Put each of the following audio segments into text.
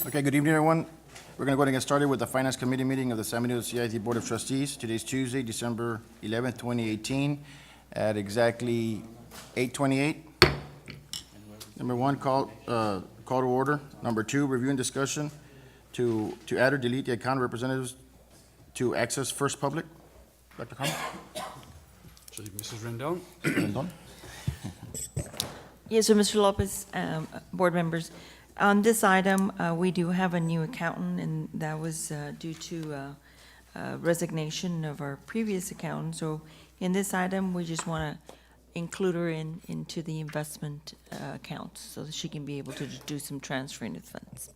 Okay, good evening, everyone. We're going to go ahead and get started with the Finance Committee meeting of the San Benito CID Board of Trustees. Today's Tuesday, December 11th, 2018, at exactly 8:28. Number one, call to order. Number two, review and discussion to add or delete the account representatives to Access First Public. Dr. Carmen? Mrs. Rendon? Rendon? Yes, so Mr. Lopez, board members, on this item, we do have a new accountant, and that was due to resignation of our previous accountant. So in this item, we just want to include her into the investment account so that she can be able to do some transferring of funds.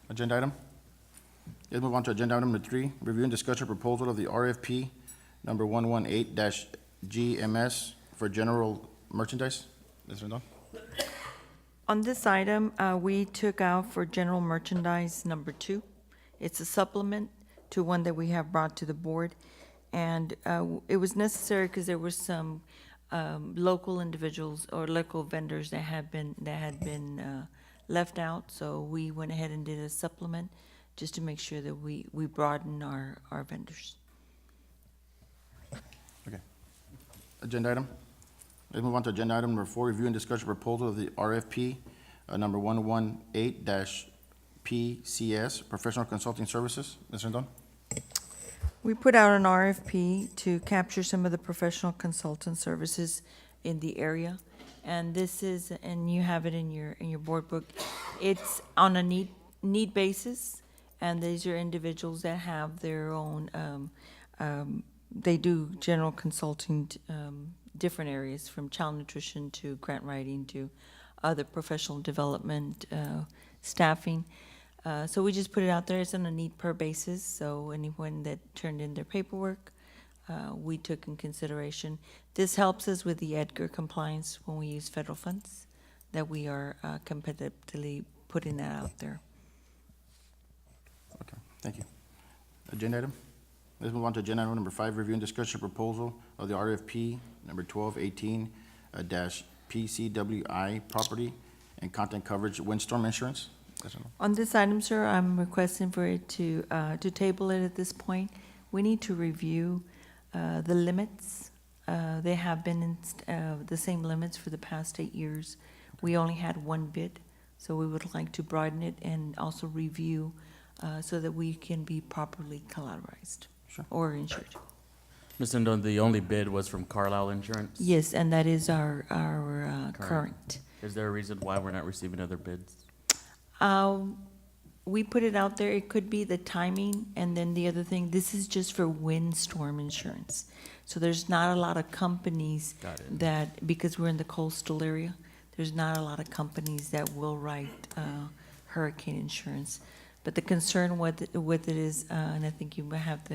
Agenda item? Let's move on to agenda item number 3, review and discussion proposal of the RFP number 118-GMS for general merchandise. Ms. Rendon? On this item, we took out for general merchandise number 2. It's a supplement to one that we have brought to the board. And it was necessary because there were some local individuals or local vendors that had been left out. So we went ahead and did a supplement just to make sure that we broaden our vendors. Okay. Agenda item? Let's move on to agenda item number 4, review and discussion proposal of the RFP number 118-PCS, professional consulting services. Ms. Rendon? We put out an RFP to capture some of the professional consultant services in the area. And this is, and you have it in your board book, it's on a need basis. And these are individuals that have their own, they do general consulting, different areas, from child nutrition to grant writing to other professional development, staffing. So we just put it out there. It's on a need per basis. So anyone that turned in their paperwork, we took in consideration. This helps us with the EDGAR compliance when we use federal funds, that we are competitively putting that out there. Okay, thank you. Agenda item? Let's move on to agenda item number 5, review and discussion proposal of the RFP number 1218-PCWI property and content coverage windstorm insurance. Ms. Rendon? On this item, sir, I'm requesting for it to table it at this point. We need to review the limits. They have been the same limits for the past 8 years. We only had one bid, so we would like to broaden it and also review so that we can be properly collateralized. Sure. Or insured. Ms. Rendon, the only bid was from Carlisle Insurance? Yes, and that is our current. Is there a reason why we're not receiving other bids? We put it out there, it could be the timing, and then the other thing, this is just for windstorm insurance. So there's not a lot of companies Got it. that, because we're in the coastal area, there's not a lot of companies that will write hurricane insurance. But the concern with it is, and I think you might have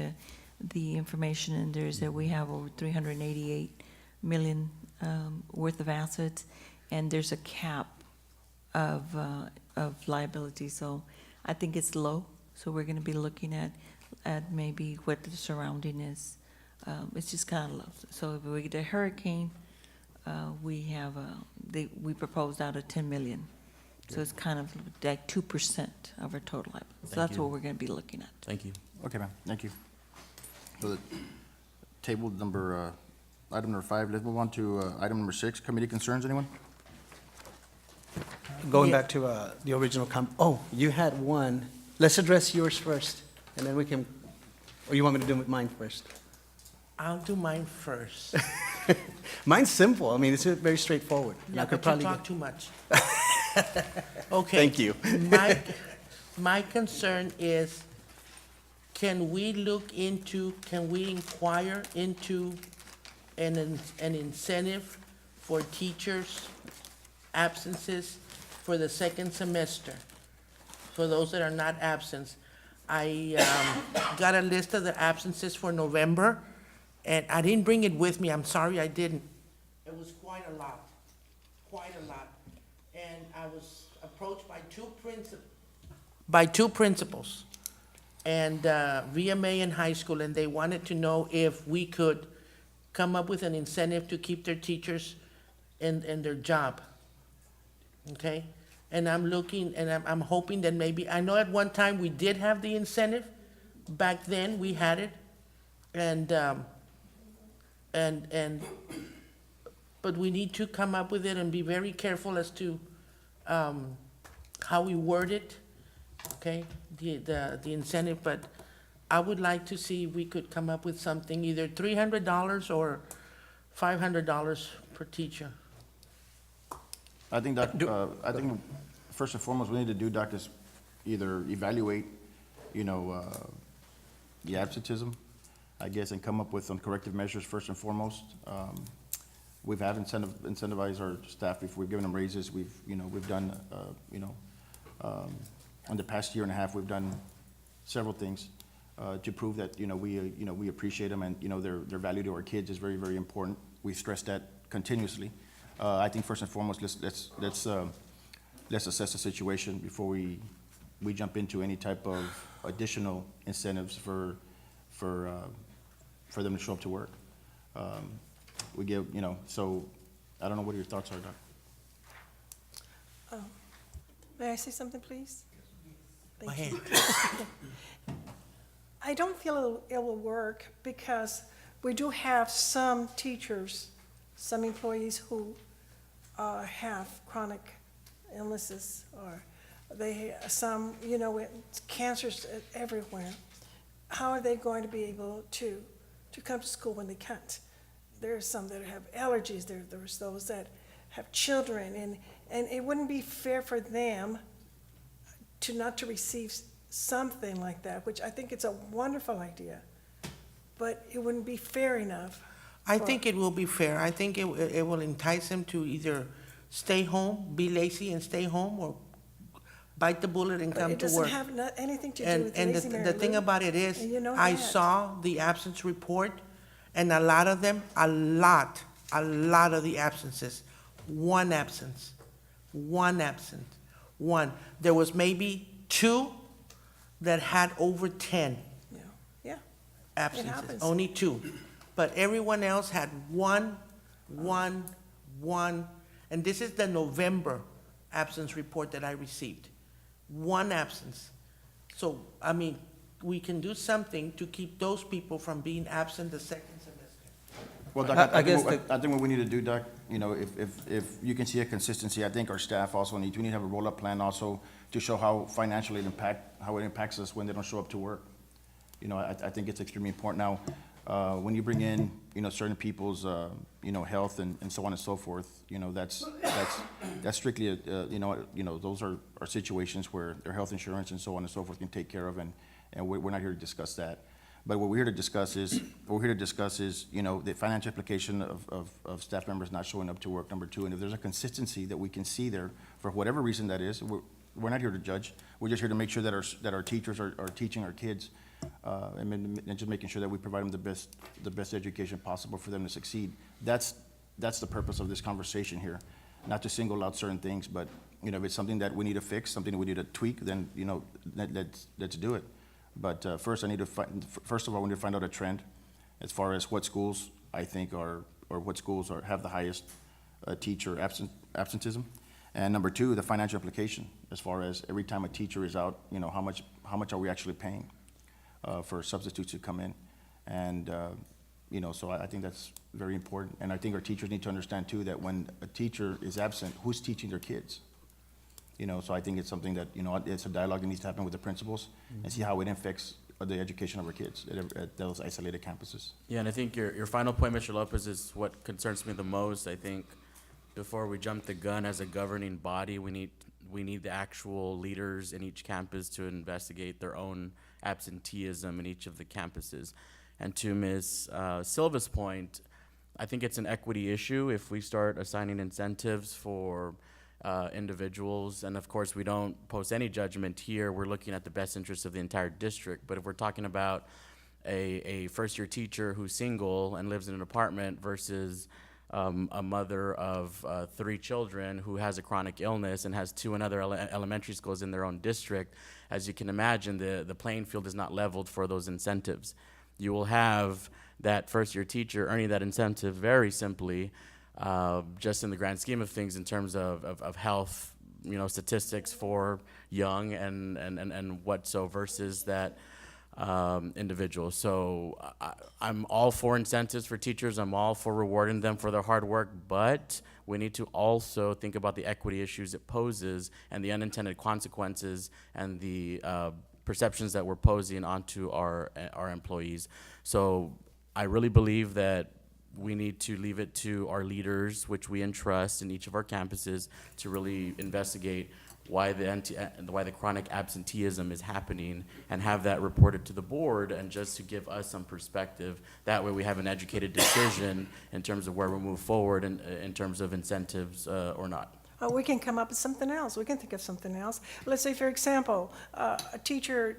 the information in there, is that we have over 388 million worth of assets, and there's a cap of liability. So I think it's low. So we're going to be looking at maybe what the surrounding is. It's just kind of low. So if we get a hurricane, we have we proposed out of 10 million. So it's kind of like 2% of our total liability. So Thank that's you. what we're going to be looking at. Thank you. Okay, ma'am, thank you. So the table number, item number 5, let's move on to item number 6, committee concerns, anyone? Going back to the original oh, you had one. Let's address yours first, and then we can, or you want me to do mine first? I'll do mine first. Mine's simple. I mean, it's very straightforward. And I Yeah, could but you probably talk too much. Okay. Thank you. My concern is, can we inquire into an incentive for teachers' absences for the second semester, for those that are not absent? I got a list of the absences for November, and I didn't bring it with me. I'm sorry I didn't. It was quite a lot. And I was approached by two principals, and VMA and high school, and they wanted to know if we could come up with an incentive to keep their teachers in their job. okay? And I'm looking, and I'm hoping that maybe, I know at one time we did have the incentive, back then we had it, and, but we need to come up with it and be very careful as to, how we word it, okay? The incentive, but I would like to see if we could come up with something, either $300 or $500 per teacher. I think first and foremost, we need to do, Doc, is either evaluate, the absenteeism, I guess, and come up with some corrective measures first and foremost. We've had incentivized our staff before, we've given them raises, we've done, in the past year and a half, we've done several things, to prove that, we appreciate them and, their value to our kids is very, very important. We stress that continuously. I think first and foremost, let's assess the situation before we jump into any type of additional incentives for them to show up to work. We give, so I don't know what your thoughts are, Doc. May I say something, please? Go Thank ahead. you. I don't feel it will work because we do have some teachers, some employees who have chronic illnesses, or it's cancers everywhere. How are they going to be able to come to school when they can't? There are some that have allergies, there's those that have children, and it wouldn't be fair for them not to receive something like that, which I think it's a wonderful idea, but it wouldn't be fair enough. I think it will be fair. I think it will entice them to either stay home, be lazy and stay home, or bite the bullet and But come it to work. doesn't have anything to do And, with and lazy, the Mary thing Lou. about it is, And you know I that. saw the absence report, and a lot of them, a lot of the absences, one absence, one. There was maybe 2 that had over 10 Yeah, absences, happens. only 2. But everyone else had one, and this is the November absence report that I received. 1 absence. So, I mean, we can do something to keep those people from being absent the second semester. Well, Doc, I guess I think what we need to do, Doc, if you can see a consistency, I think our staff also we need to have a roll-up plan also to show how financially how it impacts us when they don't show up to work. I think it's extremely important. Now, when you bring in, certain people's, health and so on and so forth, that's strictly, those are situations where their health insurance and so on and so forth can take care of, and we're not here to discuss that. But what we're here to discuss is, the financial implication of staff members not showing up to work, number 2. And if there's a consistency that we can see there, for whatever reason that is, we're not here to judge. We're just here to make sure that our teachers are teaching our kids, and just making sure that we provide them the best education possible for them to succeed. That's the purpose of this conversation here, not to single out certain things, but, if it's something that we need to fix, something that we need to tweak, then, let's do it. But first of all, we need to find out a trend as far as what schools I think have the highest teacher absenteeism. And number 2, the financial implication, as far as every time a teacher is out, how much are we actually paying for substitutes to come in? And, so I think that's very important. And I think our teachers need to understand too, that when a teacher is absent, who's teaching their kids? So I think it's something that, it's a dialogue that needs to happen with the principals and see how it affects the education of our kids at those isolated campuses. Yeah, and I think your final point, Mr. Lopez, is what concerns me the most. I think before we jump the gun as a governing body, we need the actual leaders in each campus to investigate their own absenteeism in each of the campuses. And to Ms. Silva's point, I think it's an equity issue if we start assigning incentives for individuals. And of course, we don't post any judgment here. We're looking at the best interests of the entire district. But if we're talking about a first-year teacher who's single and lives in an apartment versus a mother of 3 children who has a chronic illness and has 2 other elementary schools in their own district, as you can imagine, the playing field is not leveled for those incentives. You will have that first-year teacher earning that incentive very simply, just in the grand scheme of things in terms of health statistics for young and what so versus that individual. So I'm all for incentives for teachers. I'm all for rewarding them for their hard work, but we need to also think about the equity issues it poses and the unintended consequences and the perceptions that we're posing onto our employees. So I really believe that we need to leave it to our leaders, which we entrust in each of our campuses, to really investigate why the chronic absenteeism is happening and have that reported to the board, and just to give us some perspective. That way we have an educated decision in terms of where we move forward in terms of incentives or not. We can come up with something else. We can think of something else. Let's say, for example, a teacher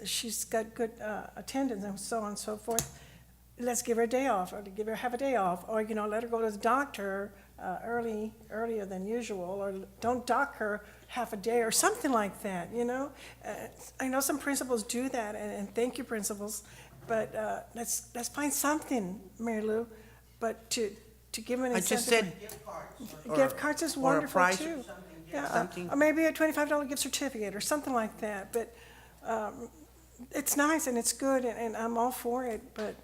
she's got good attendance and so on and so forth. Let's give her a day off, or have a day off, or, let her go to the doctor earlier than usual, or don't dock her half a day, or something like that, I know some principals do that, and thank you, principals, but let's find something, Mary Lou, but to give an I just incentive. said, Gift cards is or a wonderful, prize too. Yeah, something. or maybe a $25 gift certificate, or something like that, but it's nice, and it's good, and I'm all for it, but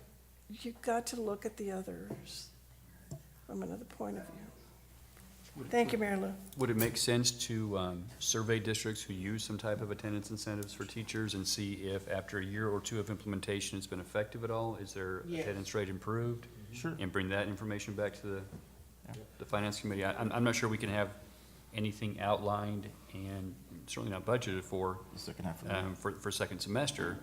you've got to look at the others from another point of view. Thank you, Mary Lou. Would it make sense to survey districts who use some type of attendance incentives for teachers and see if after a year or two of implementation it's been effective at all? Is their Yes. attendance rate improved? Sure. And bring that information back to the finance committee? I'm not sure we can have anything outlined and certainly not budgeted for The second half of the year. for second semester.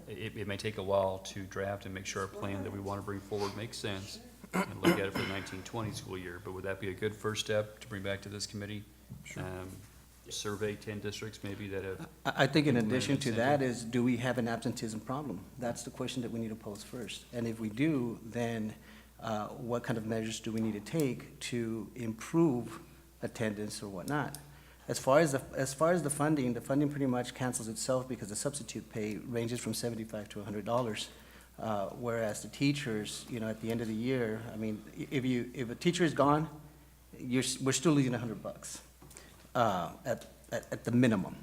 It may take a while to draft and make sure our plan that we want to bring forward makes sense and look at it for the 1920 school year. But would that be a good first step to bring back to this committee? Survey 10 districts maybe that have, I think in Implement addition to incentive. that is, do we have an absenteeism problem? That's the question that we need to pose first. And if we do, then what kind of measures do we need to take to improve attendance or whatnot? As far as the funding pretty much cancels itself because the substitute pay ranges from $75 to $100. Whereas the teachers, at the end of the year, I mean, if a teacher is gone, we're still losing $100 at the minimum.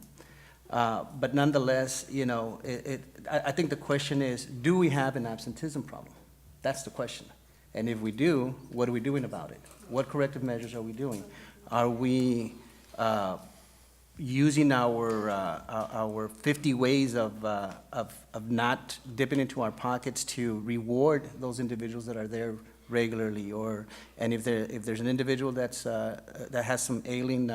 But nonetheless, I think the question is, do we have an absenteeism problem? That's the question. And if we do, what are we doing about it? What corrective measures are we doing? Are we using our 50 ways of not dipping into our pockets to reward those individuals that are there regularly, and if there's an individual that has some ailing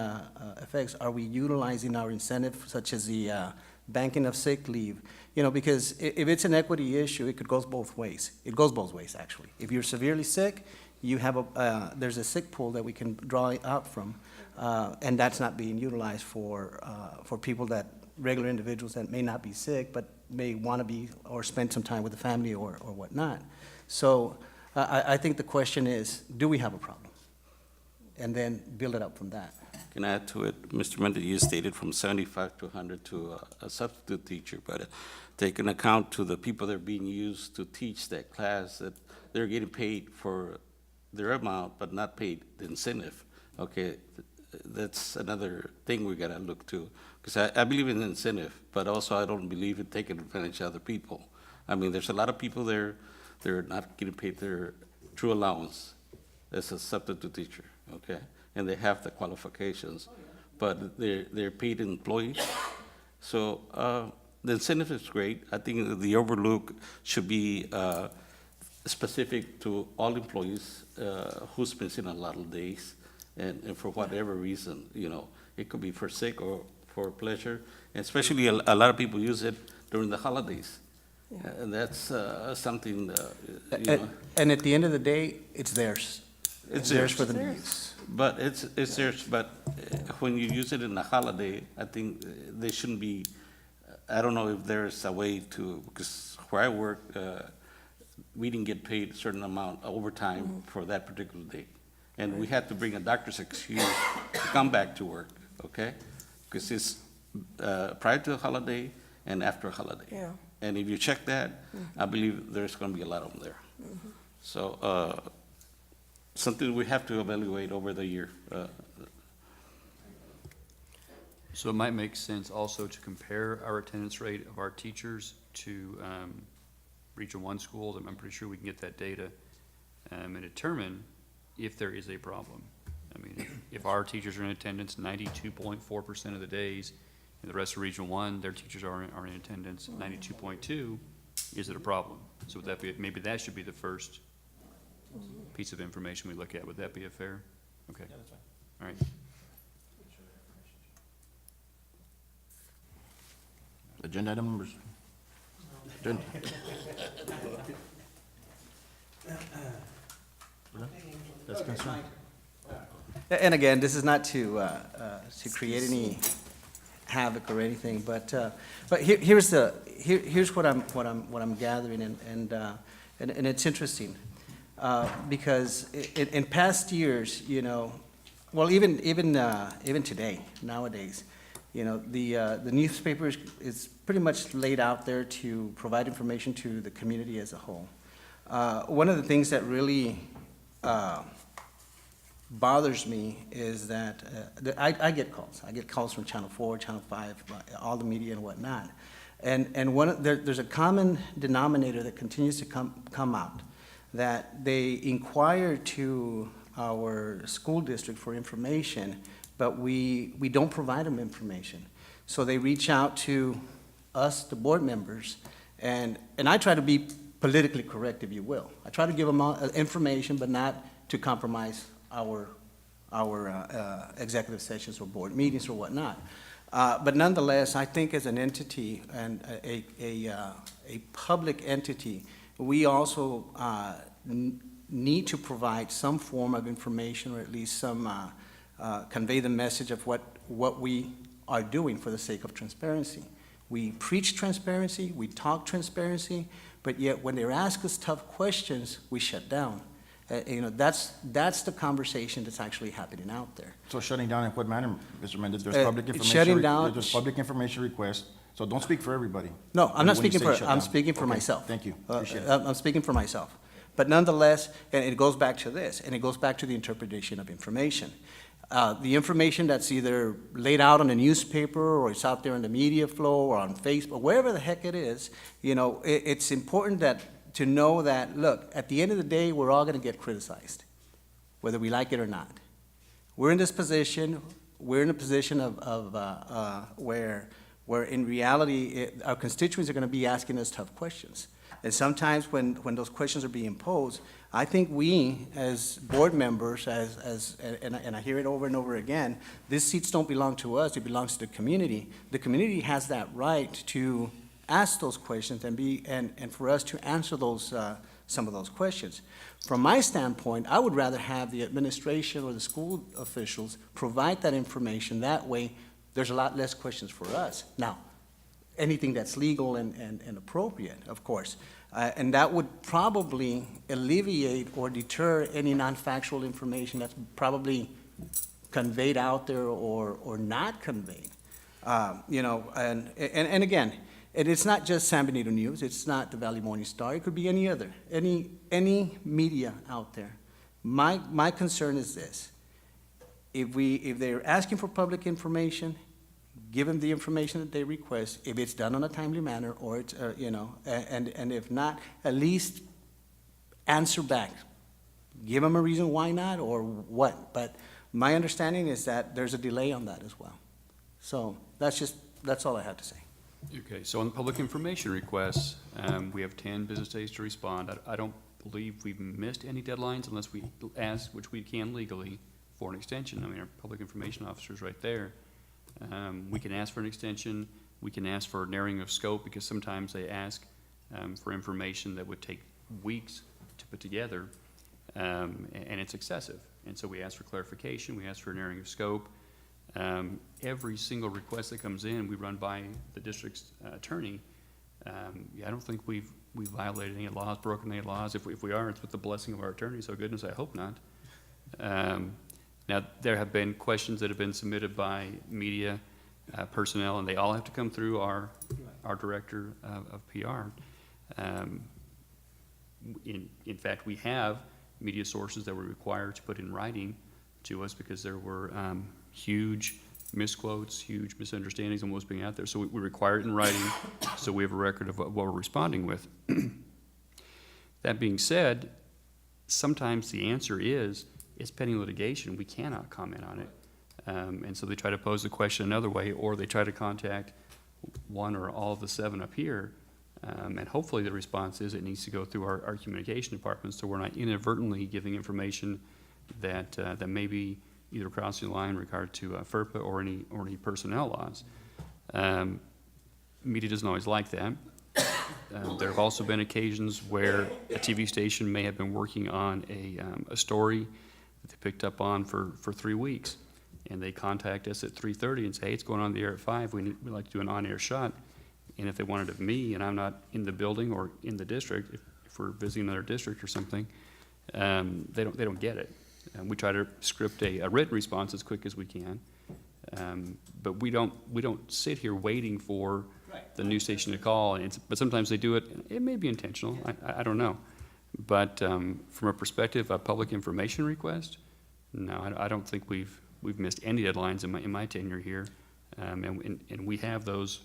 effects, are we utilizing our incentive such as the banking of sick leave? Because if it's an equity issue, it could go both ways. It goes both ways, actually. If you're severely sick, you have there's a sick pool that we can draw out from, and that's not being utilized for people regular individuals that may not be sick, but may want to be or spend some time with the family or whatnot. So I think the question is, do we have a problem? And then build it up from that. Can I add to it? Mr. Mendez, you stated from 75 to 100 to a substitute teacher, but take an account to the people that are being used to teach that class, that they're getting paid for their amount, but not paid the incentive. Okay, that's another thing we gotta look to. Because I believe in incentive, but also I don't believe in taking advantage of other people. I mean, there's a lot of people there, they're not getting paid their true allowance as a substitute teacher, okay? And they have the qualifications, but they're paid employees. So the incentive is great. I think the overlook should be specific to all employees who's missing a lot of days, and for whatever reason, it could be for sick or for pleasure, and especially a lot of people use it during the holidays. And that's something, And at the end of the day, it's theirs. It's theirs theirs. for them to use. but it's theirs, but when you use it in a holiday, I think they shouldn't be, I don't know if there's a way to, because where I work, we didn't get paid a certain amount overtime for that particular day. And we had to bring a doctor's excuse to come back to work, okay? Because it's prior to a holiday and after a holiday. Yeah. And if you check that, I believe there's gonna be a lot of them there. So, something we have to evaluate over the year. So it might make sense also to compare our attendance rate of our teachers to Region 1 schools. I'm pretty sure we can get that data and determine if there is a problem. I mean, if our teachers are in attendance 92.4% of the days, and the rest of Region 1, their teachers are in attendance 92.2, is it a problem? So would that be, maybe that should be the first piece of information we look at. Would that be a fair? Okay. Yeah, that's fine. All right. Agenda item numbers. Agenda- That's concerned. And again, this is not to create any havoc or anything, but here's what I'm gathering, and it's interesting, because in past years, you know, well, even today, nowadays, you know, the newspaper is pretty much laid out there to provide information to the community as a whole. One of the things that really bothers me is that I get calls. I get calls from Channel 4, Channel 5, all the media and whatnot. And there's a common denominator that continues to come out, that they inquire to our school district for information, but we don't provide them information. So they reach out to us, the board members, and I try to be politically correct, if you will. I try to give them information, but not to compromise our executive sessions or board meetings or whatnot. But nonetheless, I think as an entity and a public entity, we also need to provide some form of information, or at least some convey the message of what we are doing for the sake of transparency. We preach transparency, we talk transparency, but yet when they ask us tough questions, we shut down. You know, that's the conversation that's actually happening out there. So shutting down in what manner, Mr. Mendez? There's Uh, public information. shutting down- There's public information request, so don't speak for everybody. No, I'm not When you speaking say for, shut I'm down. speaking for Okay, myself. Thank you, Uh, appreciate it. I'm speaking for myself. But nonetheless, and it goes back to this, and it goes back to the interpretation of information. The information that's either laid out on a newspaper, or it's out there in the media flow, or on Facebook, wherever the heck it is, you know, it's important to know that, look, at the end of the day, we're all gonna get criticized, whether we like it or not. We're in this position, we're in a position where in reality, our constituents are gonna be asking us tough questions. And sometimes when those questions are being posed, I think we, as board members, and I hear it over and over again, these seats don't belong to us, it belongs to the community. The community has that right to ask those questions and for us to answer those, some of those questions. From my standpoint, I would rather have the administration or the school officials provide that information. That way, there's a lot less questions for us. Now, anything that's legal and appropriate, of course. And that would probably alleviate or deter any non-factual information that's probably conveyed out there or not conveyed. You know, and again, it's not just San Benito News, it's not the Valley Morning Star, it could be any other, any media out there. My concern is this: if they're asking for public information, give them the information that they request, if it's done in a timely manner, or it's, you know, and if not, at least answer back. Give them a reason why not, or what. But my understanding is that there's a delay on that as well. So that's all I had to say. Okay, so on the public information requests, we have 10 business days to respond. I don't believe we've missed any deadlines unless we ask, which we can legally, for an extension. I mean, our public information officer's right there. We can ask for an extension. We can ask for narrowing of scope, because sometimes they ask for information that would take weeks to put together, and it's excessive. And so we ask for clarification. We ask for narrowing of scope. Every single request that comes in, we run by the district's attorney. I don't think we've violated any laws, broken any laws. If we are, it's with the blessing of our attorney, so goodness, I hope not. Now, there have been questions that have been submitted by media personnel, and they all have to come through our director of PR. In fact, we have media sources that were required to put in writing to us, because there were huge misquotes, huge misunderstandings, almost being out there. So we require it in writing, so we have a record of what we're responding with. That being said, sometimes the answer is, it's pending litigation, we cannot comment on it. And so they try to pose the question another way, or they try to contact one or all of the 7 up here. And hopefully the response is it needs to go through our communication department, so we're not inadvertently giving information that, that may be either crossing the line in regard to FERPA or any personnel laws. Media doesn't always like that. There have also been occasions where a TV station may have been working on a story that they picked up on for 3 weeks, and they contact us at 3:30 and say, hey, it's going on the air at 5, we'd like to do an on-air shot. And if they wanted it of me, and I'm not in the building or in the district, if we're visiting another district or something, they don't get it. And we try to script a written response as quick as we can, but we don't sit here waiting for the news station to call. But sometimes they do it. It may be intentional. I don't know. But from a perspective of public information request, no, I don't think we've missed any deadlines in my tenure here, and we have those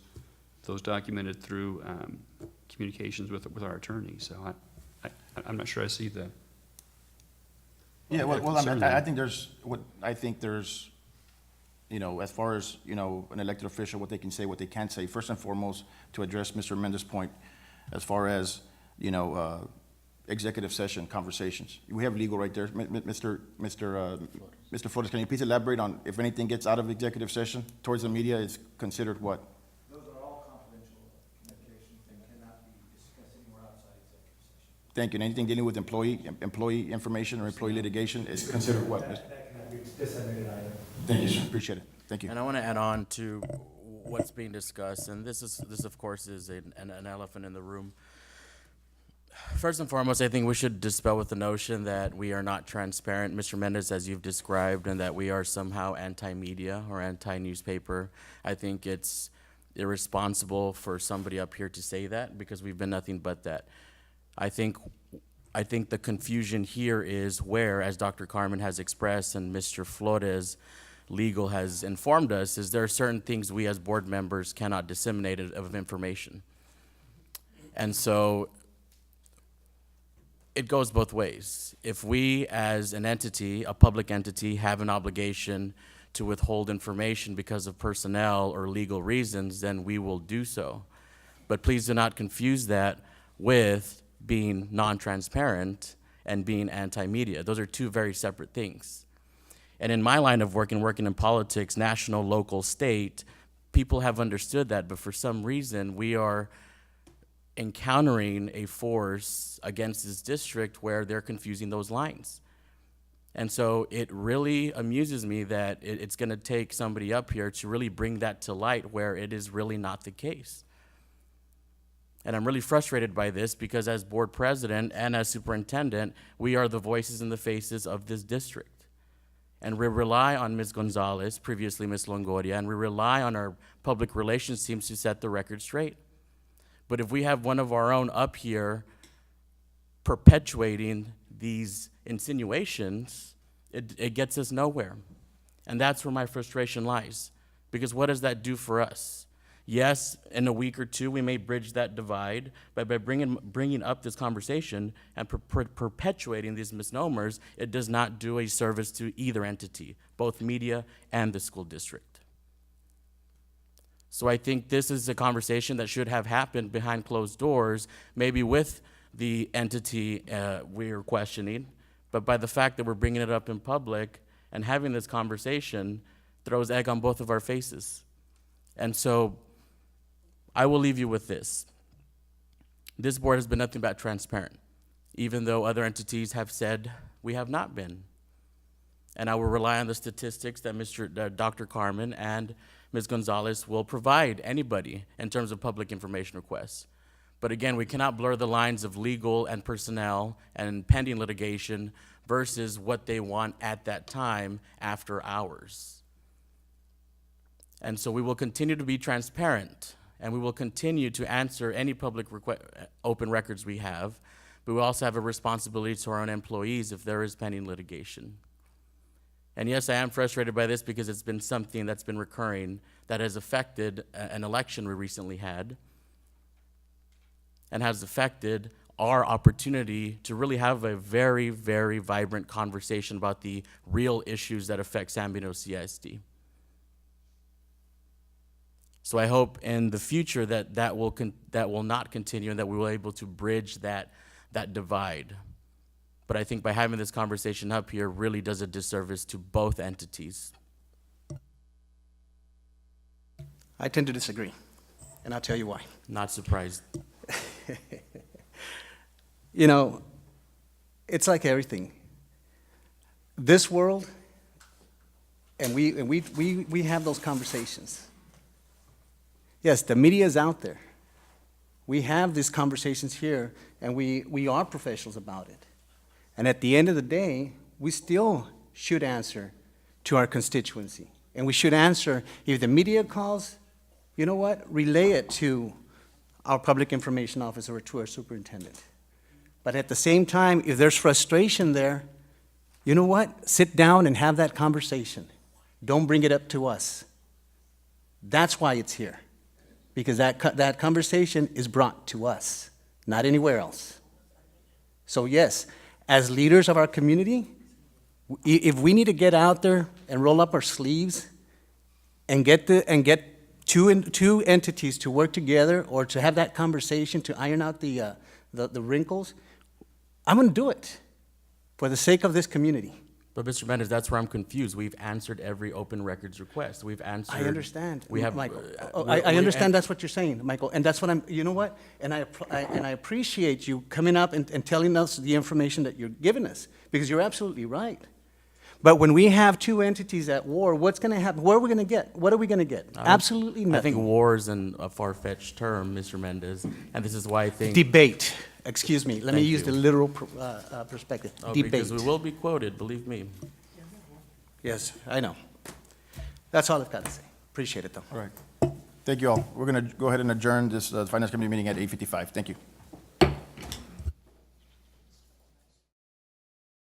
documented through communications with our attorney. So I'm not sure I see the. Yeah, well, concern I there. think there's, you know, as far as, you know, an elected official, what they can say, what they can't say, first and foremost, to address Mr. Mendez's point, as far as, you know, executive session conversations. We have legal right there. Mr. Flores, can you please elaborate on if anything gets out of executive session towards the media, it's considered what? Those are all confidential communications and cannot be discussed anywhere outside executive session. Thank you. And anything dealing with employee information or employee litigation is considered what? That cannot be disseminated either. Thank you, sir. Appreciate it. Thank you. And I want to add on to what's being discussed, and this of course is an elephant in the room. First and foremost, I think we should dispel with the notion that we are not transparent, Mr. Mendez, as you've described, and that we are somehow anti-media or anti-newspaper. I think it's irresponsible for somebody up here to say that, because we've been nothing but that. I think the confusion here is where, as Dr. Carmen has expressed and Mr. Flores Legal has informed us, is there are certain things we as board members cannot disseminate of information. And so it goes both ways. If we as an entity, a public entity, have an obligation to withhold information because of personnel or legal reasons, then we will do so. But please do not confuse that with being non-transparent and being anti-media. Those are two very separate things. And in my line of work and working in politics, national, local, state, people have understood that, but for some reason we are encountering a force against this district where they're confusing those lines. And so it really amuses me that it's gonna take somebody up here to really bring that to light where it is really not the case. And I'm really frustrated by this because as board president and as superintendent, we are the voices and the faces of this district. And we rely on Ms. Gonzalez, previously Ms. Longoria, and we rely on our public relations teams to set the record straight. But if we have one of our own up here perpetuating these insinuations, it gets us nowhere. And that's where my frustration lies. Because what does that do for us? Yes, in a week or two, we may bridge that divide, but by bringing up this conversation and perpetuating these misnomers, it does not do a service to either entity, both media and the school district. So I think this is a conversation that should have happened behind closed doors, maybe with the entity we're questioning, but by the fact that we're bringing it up in public and having this conversation throws egg on both of our faces. And so I will leave you with this. This board has been nothing but transparent, even though other entities have said we have not been. And I will rely on the statistics that Dr. Carmen and Ms. Gonzalez will provide anybody in terms of public information requests. But again, we cannot blur the lines of legal and personnel and pending litigation versus what they want at that time after hours. And so we will continue to be transparent, and we will continue to answer any public open records we have, but we also have a responsibility to our own employees if there is pending litigation. And yes, I am frustrated by this because it's been something that's been recurring that has affected an election we recently had and has affected our opportunity to really have a very, very vibrant conversation about the real issues that affect San Benito CISD. So I hope in the future that will not continue and that we will be able to bridge that divide. But I think by having this conversation up here really does a disservice to both entities. I tend to disagree, and I'll tell you why. Not surprised. You know, it's like everything. This world, and we have those conversations. Yes, the media is out there. We have these conversations here, and we are professionals about it. And at the end of the day, we still should answer to our constituency. And we should answer, if the media calls, you know what, relay it to our public information officer or to our superintendent. But at the same time, if there's frustration there, you know what, sit down and have that conversation. Don't bring it up to us. That's why it's here. Because that conversation is brought to us, not anywhere else. So yes, as leaders of our community, if we need to get out there and roll up our sleeves and get two entities to work together or to have that conversation to iron out the wrinkles, I'm going to do it for the sake of this community. But Mr. Mendez, that's where I'm confused. We've answered every open records request. We've answered. I understand, We have, Michael. we- I we- understand that's what you're saying, Michael, and that's what you know what? And I appreciate you coming up and telling us the information that you're giving us, because you're absolutely right. But when we have two entities at war, what's going to happen? Where are we going to get? What are we going to get? Absolutely I think nothing. war is a far-fetched term, Mr. Mendez, and this is why I think. Debate, excuse me, let me Thank use you. the literal perspective. Oh, Debate. because we will be quoted, believe me. Yes, I know. That's all I've got to say. Appreciate it, though. All right. Thank you all. We're going to go ahead and adjourn this Finance Committee meeting at 8:55. Thank you.